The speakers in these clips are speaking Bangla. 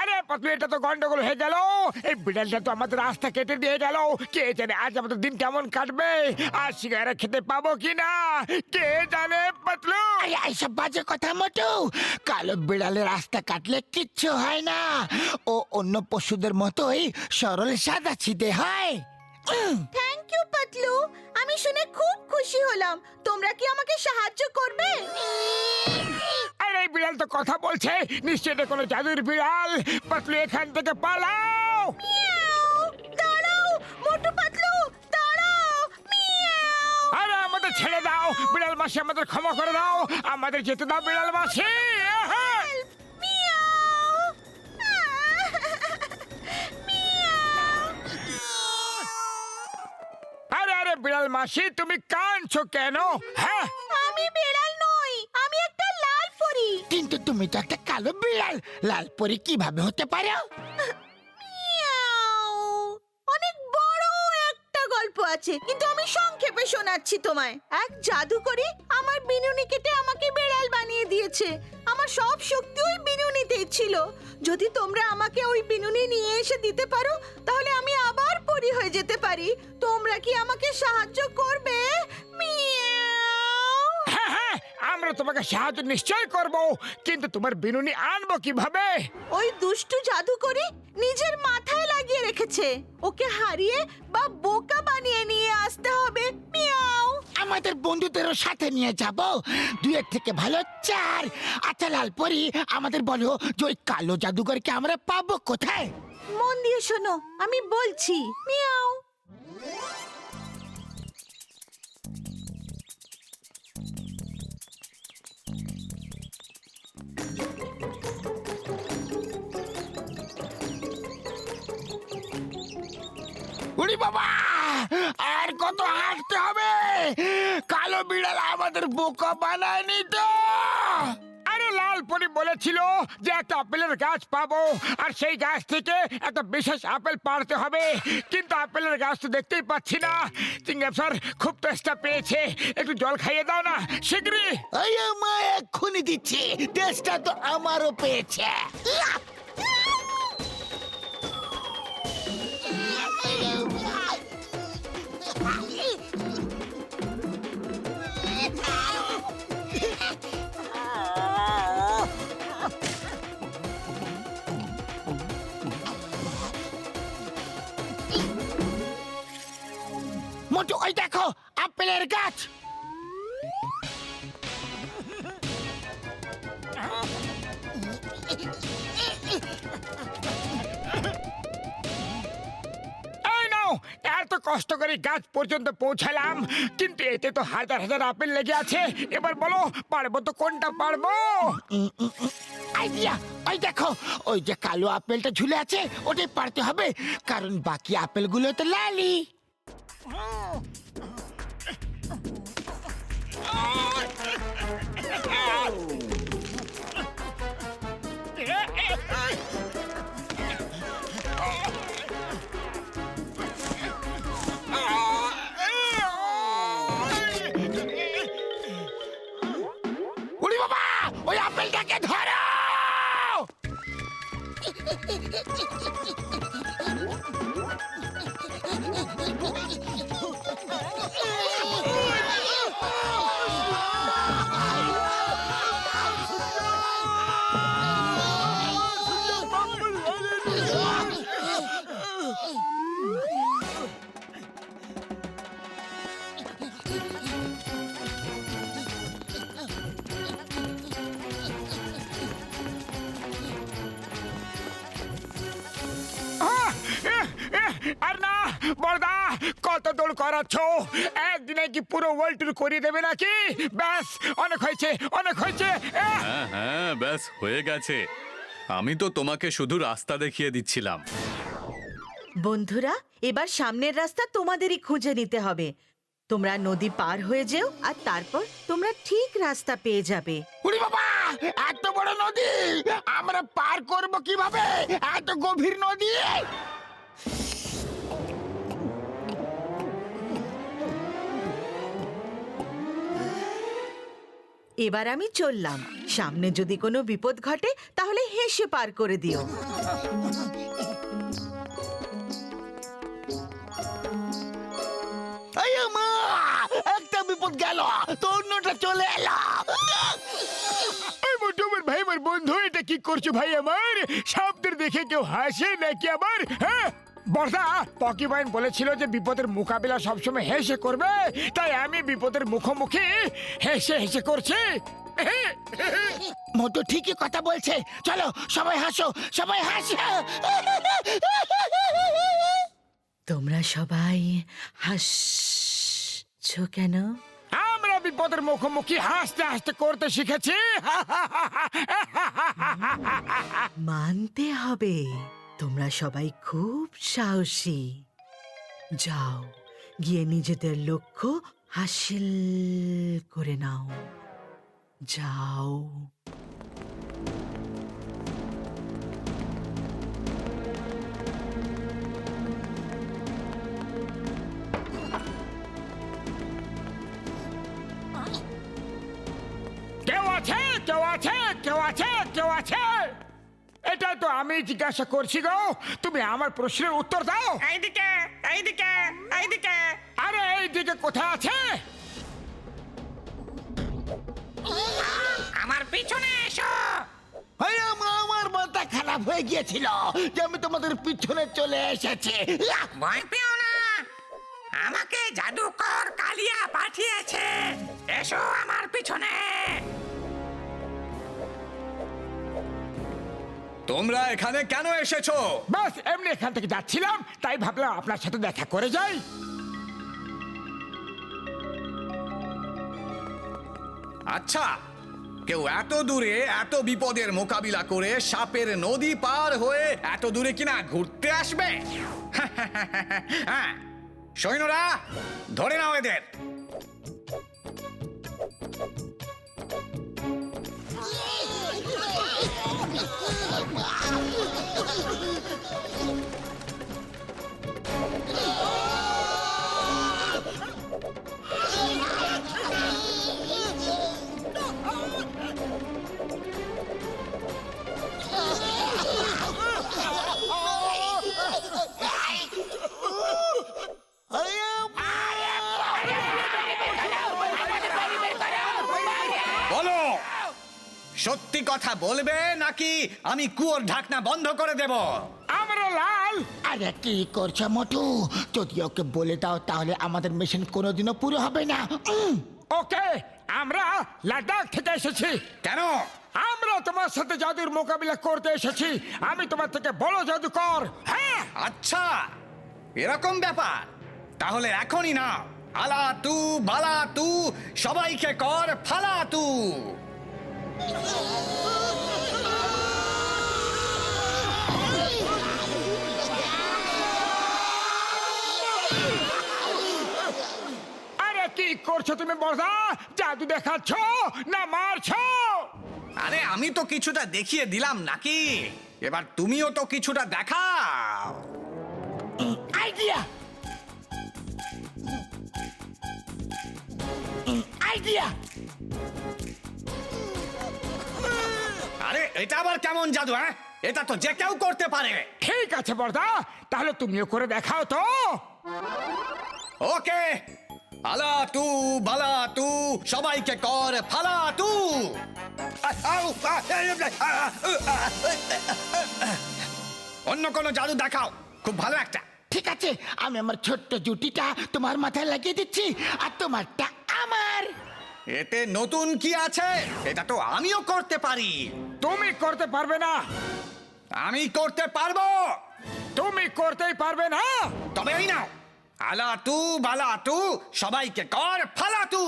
আরে পাতলু, এটা তো গন্ডগোল হয়ে গেল। এই বিড়ালটা তো আমাদের রাস্তা কেটে দিয়ে গেল। কে জানে আজ আমাদের দিন কেমন কাটবে, আর সিঙ্গারা খেতে পাবো কিনা কে জানে পাতলু। এইসব বাজে কথা মোটু। কালো বিড়ালের রাস্তা কাটলে কিচ্ছু হয় না। ও অন্য পশুদের মতোই সরল সাদা সিধে হয়। থ্যাংক ইউ পাতলু, আমি শুনে খুব খুশি হলাম। তোমরা কি আমাকে সাহায্য করবে? আরে এই বিড়াল তো কথা বলছে, নিশ্চয়ই এটা কোনো জাদুর বিড়াল। পাতলু, এখান থেকে পালাও। মিয়াও! দাঁড়াও মোটু পাতলু, দাঁড়াও! মিয়াও! আরে আমাদের ছেড়ে দাও বিড়াল মাসি, আমাদের ক্ষমা করে দাও, আমাদের যেতে দাও বিড়াল মাসি। মিয়াও! মিয়াও! আরে আরে বিড়াল মাসি, তুমি কাঁদছো কেন? হ্যাঁ, আমি বিড়াল নই, আমি একটা লাল পরী। কিন্তু তুমি তো একটা কালো বিড়াল, লাল পরি কিভাবে হতে পারো? মিয়াও! অনেক বড় একটা গল্প আছে, কিন্তু আমি সংক্ষেপে শোনাচ্ছি তোমায়। এক জাদুকরি আমার বিনুনি কেটে আমাকে বিড়াল বানিয়ে দিয়েছে। আমার সব শক্তি ওই বিনুনিতেই ছিল। যদি তোমরা আমাকে ওই বিনুনি নিয়ে এসে দিতে পারো, তাহলে আমি আবার পরী হয়ে যেতে পারি। তোমরা কি আমাকে সাহায্য করবে? মিয়াও! হ্যাঁ হ্যাঁ, আমরা তোমাকে সাহায্য নিশ্চয় করব, কিন্তু তোমার বিনুনি আনবো কিভাবে? ওই দুষ্টু জাদুকরি নিজের মাথায় লাগিয়ে রেখেছে। ওকে হারিয়ে বা বোকা বানিয়ে নিয়ে আসতে হবে। মিয়াও! আমাদের বন্ধুদেরও সাথে নিয়ে যাব। দুয়ের থেকে ভালো চার। আচ্ছা লাল পরি, আমাদের বলো যে ওই কালো জাদুঘরকে আমরা পাবো কোথায়? মন দিয়ে শোনো, আমি বলছি। মিয়াও! উড়ি বাবা, আর কত হাঁটতে হবে? কালো বিড়াল আমাদের বোকা বানায়নি তো? আরে লাল পরি বলেছিল যে একটা আপেলের গাছ পাবো, আর সেই গাছ থেকে একটা বিশেষ আপেল পাড়তে হবে, কিন্তু আপেলের গাছ তো দেখতেই পাচ্ছি না। চিংগাম স্যার খুব তেষ্টা পেয়েছে, একটু জল খাইয়ে দাও না শীঘ্রই। এই মা এক্ষুনি দিচ্ছি, টেস্টটা তো আমারও পেয়েছে। মোটু ওই দেখো আপেলের গাছ। এই নাও, এত কষ্ট করে গাছ পর্যন্ত পৌঁছালাম, কিন্তু এতে তো হাজার হাজার আপেল লেগে আছে। এবার বলো পারবো তো কোনটা পারবো? আইডিয়া, ওই দেখো ওই যে কালো আপেলটা ঝুলে আছে, ওটাই পারতে হবে, কারণ বাকি আপেলগুলো তো লালি। উড়ি বাবা, ওই আপেলটাকে ধরো। আর না বড়দা, কত দৌড় করাচ্ছ? একদিনে কি পুরো ওয়ার্ল্ড ট্যুর করিয়ে দেবে নাকি? ব্যাস, অনেক হয়েছে, অনেক হয়েছে। হ্যাঁ হ্যাঁ, ব্যাস হয়ে গেছে। আমি তো তোমাকে শুধু রাস্তা দেখিয়ে দিচ্ছিলাম। বন্ধুরা, এবার সামনের রাস্তা তোমাদেরই খুঁজে নিতে হবে। তোমরা নদী পার হয়ে যেও আর তারপর তোমরা ঠিক রাস্তা পেয়ে যাবে। উড়ি বাবা, এত বড় নদী আমরা পার করব কিভাবে? এত গভীর নদী। এবার আমি চললাম। সামনে যদি কোনো বিপদ ঘটে তাহলে হেসে পার করে দিও। আয় মা, একটা বিপদ গেল তো অন্যটা চলে এলো। এই মোটু, আমার ভাই, আমার বন্ধু, এটা কি করছো ভাই আমার? সাপদের দেখে কেউ হাসে নাকি আবার? হ্যাঁ বর্দা, পকি বাইন বলেছিল যে বিপদের মোকাবিলা সবসময় হেসে করবে, তাই আমি বিপদের মুখোমুখি হেসে হেসে করছি। মোটু ঠিকই কথা বলছে, চলো সবাই হাসো, সবাই হাসো। তোমরা সবাই হাসছো কেন? আমরা বিপদের মুখোমুখি হাসতে হাসতে করতে শিখেছি। মানতে হবে তোমরা সবাই খুব সাহসী। যাও, গিয়ে নিজেদের লক্ষ্য হাসিল করে নাও। যাও। কেউ আছে? কেউ আছে? কেউ আছে? কেউ আছে? এটা তো আমি জিজ্ঞাসা করছি গো, তুমি আমার প্রশ্নের উত্তর দাও। এইদিকে এইদিকে এইদিকে। আরে এইদিকে কোথায় আছে? আমার পিছনে এসো। আয় মা, আমার মাথা খারাপ হয়ে গিয়েছিল যে আমি তোমাদের পিছনে চলে এসেছি। ভয় পেও না, আমাকে জাদুকর কালিয়া পাঠিয়েছে। এসো আমার পিছনে। তোমরা এখানে কেন এসেছো? বাস এমনি এখান থেকে যাচ্ছিলাম, তাই ভাবলাম আপনার সাথে দেখা করে যাই। আচ্ছা, কেউ এত দূরে এত বিপদের মোকাবিলা করে সাপের নদী পার হয়ে এত দূরে কিনা ঘুরতে আসবে? হ্যাঁ, সৈন্যরা ধরে নাও এদের। বলো, সত্যি কথা বলবে নাকি আমি কুয়োর ঢাকনা বন্ধ করে দেব? আমরা লাল। আরে কি করছো মোটু? যদি ওকে বলে দাও তাহলে আমাদের মিশন কোনোদিনও পুরো হবে না। ওকে, আমরা লাদাখ থেকে এসেছি। কেন? আমরা তোমার সাথে জাদুর মোকাবিলা করতে এসেছি। আমি তোমার থেকে বড় জাদুকর। হ্যাঁ, আচ্ছা, এরকম ব্যাপার। তাহলে এখনই না, আলা তু বালা তু, সবাইকে কর ফালা তু। আরে কি করছো তুমি বর্দা? জাদু দেখাচ্ছ না মারছো? আরে আমি তো কিছুটা দেখিয়ে দিলাম নাকি, এবার তুমিও তো কিছুটা দেখাও। Idea, idea. আরে এটা আবার কেমন জাদু? হ্যাঁ, এটা তো যে কেউ করতে পারে। ঠিক আছে বর্দা, তাহলে তুমিও করে দেখাও তো। ওকে, আলা তু বালা তু, সবাইকে কর ফালা তু। অন্য কোনো জাদু দেখাও, খুব ভালো একটা। ঠিক আছে, আমি আমার ছোট্ট জুটিটা তোমার মাথায় লাগিয়ে দিচ্ছি আর তোমারটা আমার। এতে নতুন কি আছে? এটা তো আমিও করতে পারি। তুমি করতে পারবে না। আমি করতে পারবো। তুমি করতেই পারবে না। তবে এই নাও, আলা তু বালা তু, সবাইকে কর ফালা তু।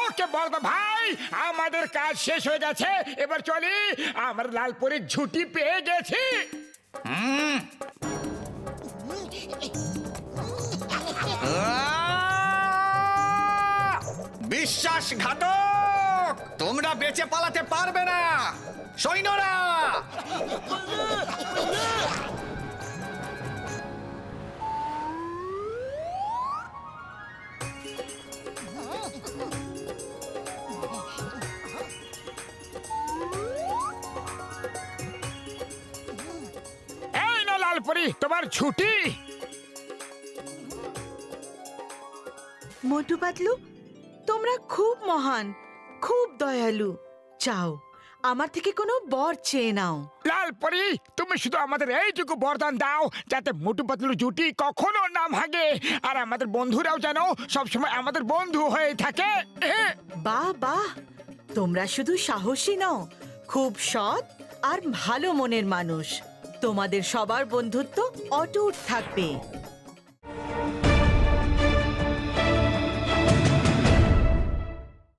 ওকে বর্দা ভাই, আমাদের কাজ শেষ হয়ে গেছে, এবার চলি। আমার লালপুরির ঝুটি পেয়ে গেছি। বিশ্বাসঘাতক! তোমরা বেঁচে পালাতে পারবে না সৈন্যরা! এই না লালপরি, তোমার ছুটি। মোটু পাতলু, তোমরা খুব মহান, খুব দয়ালু। চাও আমার থেকে কোনো বর চেয়ে নাও। লালপরি, তুমি শুধু আমাদের এইটুকু বরদান দাও যাতে মোটু পাতলুর জুটি কখনো না ভাঙে, আর আমাদের বন্ধুরাও যেন সবসময় আমাদের বন্ধু হয়ে থাকে। বাহ বাহ, তোমরা শুধু সাহসী নও, খুব সৎ আর ভালো মনের মানুষ। তোমাদের সবার বন্ধুত্ব অটুট থাকবে।